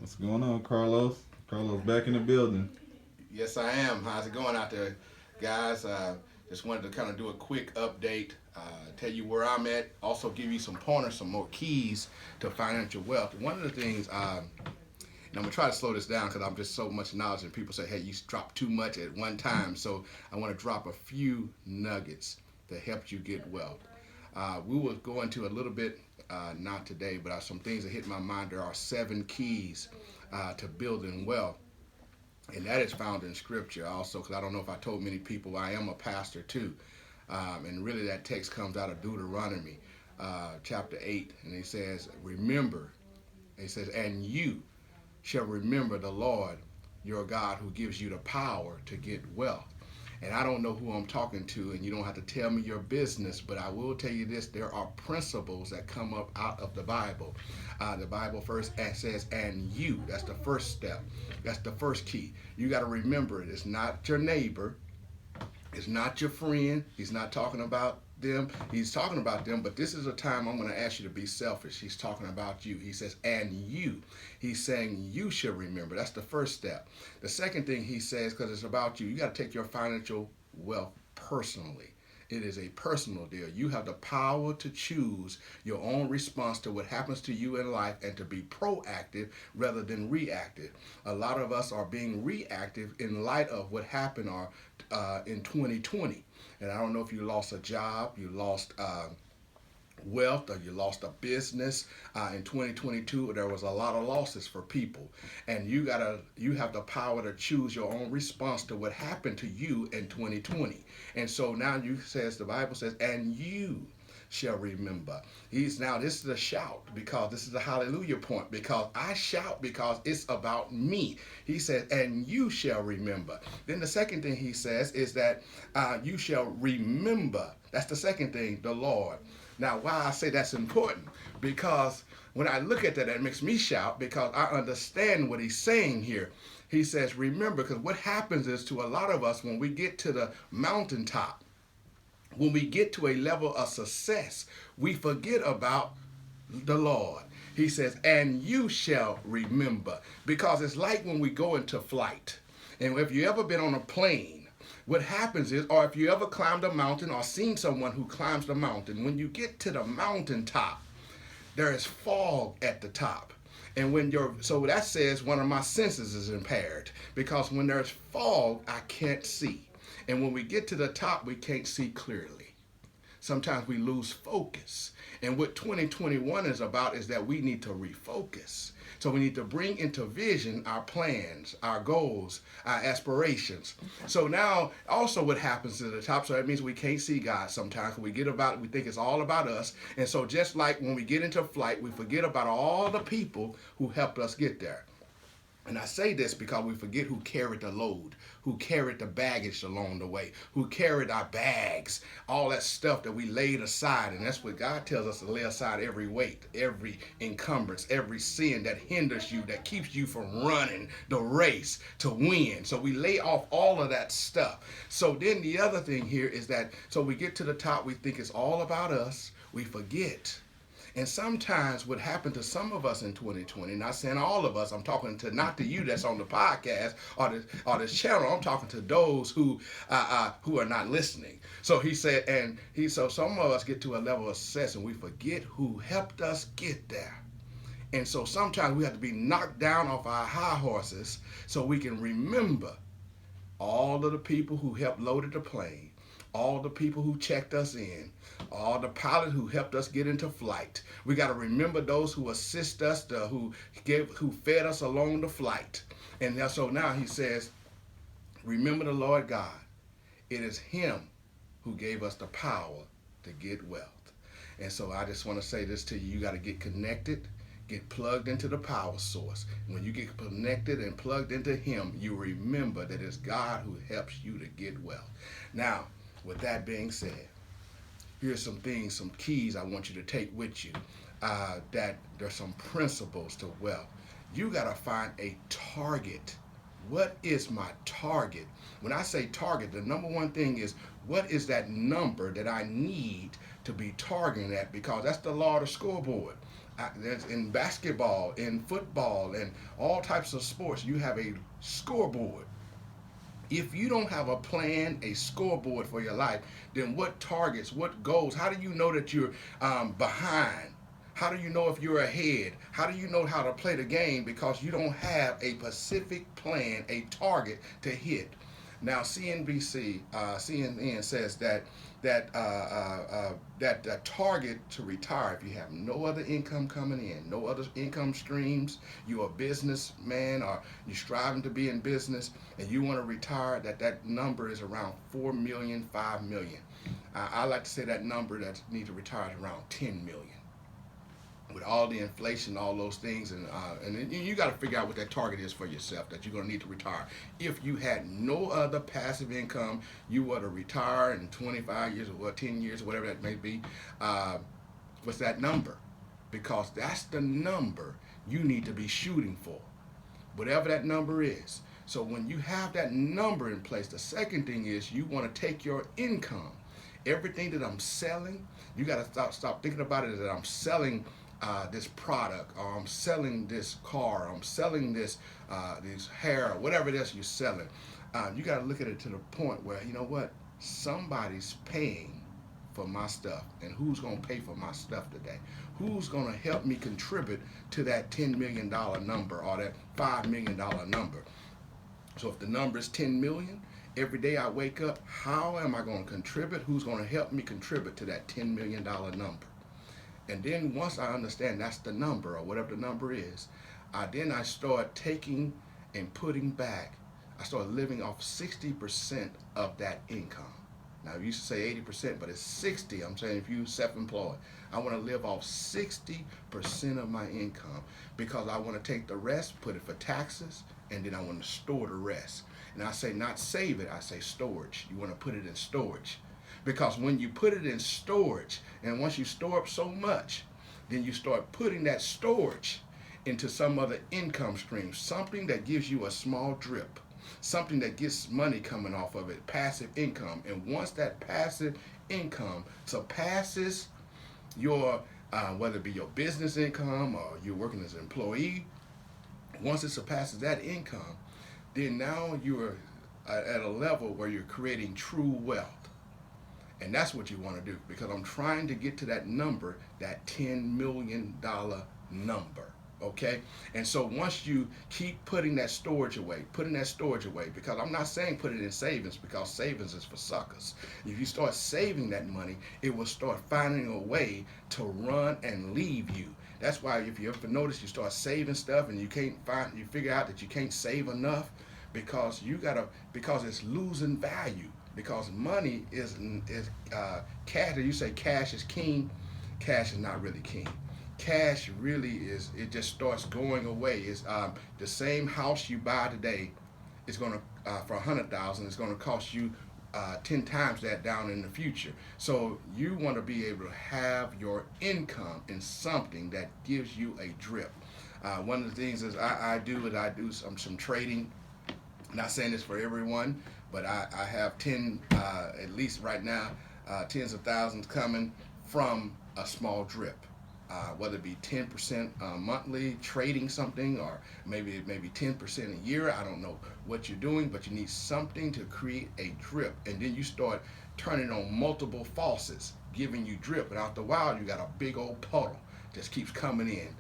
What's going on, Carlos? Carlos back in the building. Yes, I am. How's it going out there, guys? Just wanted to kind of do a quick update, tell you where I'm at, also give you some pointers, some more keys to financial wealth. One of the things, and I'm gonna try to slow this down because I'm just so much knowledge, and people say, "Hey, you drop too much at one time." So I want to drop a few nuggets to help you get wealth. We will go into a little bit, not today, but some things that hit my mind. There are 7 keys to building wealth, and that is found in scripture also, because I don't know if I told many people I am a pastor too. And really that text comes out of Deuteronomy chapter 8, and it says, remember, it says, and you shall remember the Lord your God, who gives you the power to get wealth. And I don't know who I'm talking to, and you don't have to tell me your business, but I will tell you this: there are principles that come up out of the Bible. The Bible first says, and you. That's the first step. That's the first key. You got to remember it. It's not your neighbor. It's not your friend. He's not talking about them. He's talking about them, but this is a time I'm going to ask you to be selfish. He's talking about you. He says, and you. He's saying you should remember. That's the first step. The second thing he says, because it's about you, you got to take your financial wealth personally. It is a personal deal. You have the power to choose your own response to what happens to you in life and to be proactive rather than reactive. A lot of us are being reactive in light of what happened in 2020. And I don't know if you lost a job, you lost wealth, or you lost a business. In 2022 there was a lot of losses for people, and you have the power to choose your own response to what happened to you in 2020. And so now the Bible says, and you shall remember. This is a shout, because this is a hallelujah point, because I shout because it's about me. He says, and you shall remember. Then the second thing he says is that you shall remember. That's the second thing, the Lord. Now, why I say that's important, because when I look at that, it makes me shout, because I understand what he's saying here. He says, remember, because what happens is, to a lot of us, when we get to the mountaintop, when we get to a level of success, we forget about the Lord. He says, and you shall remember, because it's like when we go into flight. And if you ever been on a plane, what happens is, or if you ever climbed a mountain or seen someone who climbs the mountain, when you get to the mountaintop, there is fog at the top. And so that says one of my senses is impaired, because when there's fog, I can't see. And when we get to the top, we can't see clearly. Sometimes we lose focus. And what 2021 is about is that we need to refocus. So we need to bring into vision our plans, our goals, our aspirations. So now also what happens at the top, so that means we can't see God sometimes. We think it's all about us. And so just like when we get into flight, we forget about all the people who helped us get there. And I say this because we forget who carried the load, who carried the baggage along the way, who carried our bags, all that stuff that we laid aside. And that's what God tells us, to lay aside every weight, every encumbrance, every sin that hinders you, that keeps you from running the race to win. So we lay off all of that stuff. So then the other thing here is that, so we get to the top, we think it's all about us, we forget. And sometimes what happened to some of us in 2020, not saying all of us, I'm talking to not to you that's on the podcast or this channel, I'm talking to those who are not listening. So he said, so some of us get to a level of success and we forget who helped us get there. And so sometimes we have to be knocked down off our high horses so we can remember all of the people who helped loaded the plane, all the people who checked us in, all the pilots who helped us get into flight. We got to remember those who assist us, who fed us along the flight. And so now he says, remember the Lord God. It is him who gave us the power to get wealth. And so I just want to say this to you: you got to get connected, get plugged into the power source. When you get connected and plugged into him, you remember that it's God who helps you to get wealth. Now, with that being said, here's some things, some keys I want you to take with you. That there's some principles to wealth. You got to find a target. What is my target? When I say target, the number one thing is, what is that number that I need to be targeting at? Because that's the law of the scoreboard. There's in basketball, in football, and all types of sports, you have a scoreboard. If you don't have a plan, a scoreboard for your life, then what targets, what goals, how do you know that you're behind? How do you know if you're ahead? How do you know how to play the game? Because you don't have a specific plan, a target to hit. Now, CNN says that target to retire, if you have no other income coming in, no other income streams, you're a businessman or you're striving to be in business, and you want to retire, that number is around 4 million, 5 million. I like to say that number that need to retire is around 10 million. With all the inflation, all those things, and you got to figure out what that target is for yourself that you're going to need to retire. If you had no other passive income, you were to retire in 25 years or 10 years or whatever that may be. What's that number? Because that's the number you need to be shooting for, whatever that number is. So when you have that number in place, the second thing is you want to take your income, everything that I'm selling. You got to stop thinking about it as that I'm selling this product, or I'm selling this car, or I'm selling this hair, or whatever it is you're selling. You got to look at it to the point where, you know what, somebody's paying for my stuff, and who's going to pay for my stuff today? Who's going to help me contribute to that $10 million number or that $5 million number? So if the number is 10 million, every day I wake up, how am I going to contribute? Who's going to help me contribute to that $10 million number? And then once I understand that's the number or whatever the number is, then I start taking and putting back. I start living off 60% of that income. Now, you used to say 80%, but it's 60. I'm saying if you're self-employed, I want to live off 60% of my income because I want to take the rest, put it for taxes, and then I want to store the rest. And I say not save it, I say storage. You want to put it in storage. Because when you put it in storage, and once you store up so much, then you start putting that storage into some other income stream, something that gives you a small drip, something that gets money coming off of it, passive income. And once that passive income surpasses your, whether it be your business income or you're working as an employee, once it surpasses that income, then now you're at a level where you're creating true wealth. And that's what you want to do, because I'm trying to get to that number, that $10 million number. Okay? And so once you keep putting that storage away, because I'm not saying put it in savings, because savings is for suckers. If you start saving that money, it will start finding a way to run and leave you. That's why if you ever notice you start saving stuff and you figure out that you can't save enough because it's losing value. Because money is cash. You say cash is king. Cash is not really king. Cash really is. It just starts going away. It's the same house you buy today is going to for $100,000. It's going to cost you 10 times that down in the future. So you want to be able to have your income in something that gives you a drip. One of the things is I do some trading. I'm not saying this for everyone, but I have 10, at least right now, tens of thousands coming from a small drip. Whether it be 10% monthly trading something, or maybe 10% a year. I don't know what you're doing, but you need something to create a drip. And then you start turning on multiple faucets, giving you drip. And after a while, you got a big old puddle just keeps coming in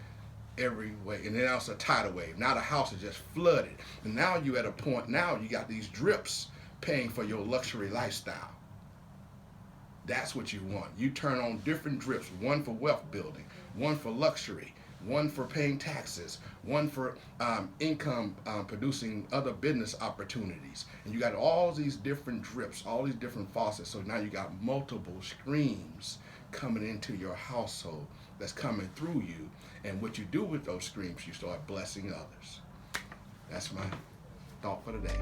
every way. And then also a tidal wave. Now the house is just flooded. And now you're at a point, now you got these drips paying for your luxury lifestyle. That's what you want. You turn on different drips, one for wealth building, one for luxury, one for paying taxes, one for income producing other business opportunities. And you got all these different drips, all these different faucets. So now you got multiple streams coming into your household that's coming through you. And what you do with those streams, you start blessing others. That's my thought for today.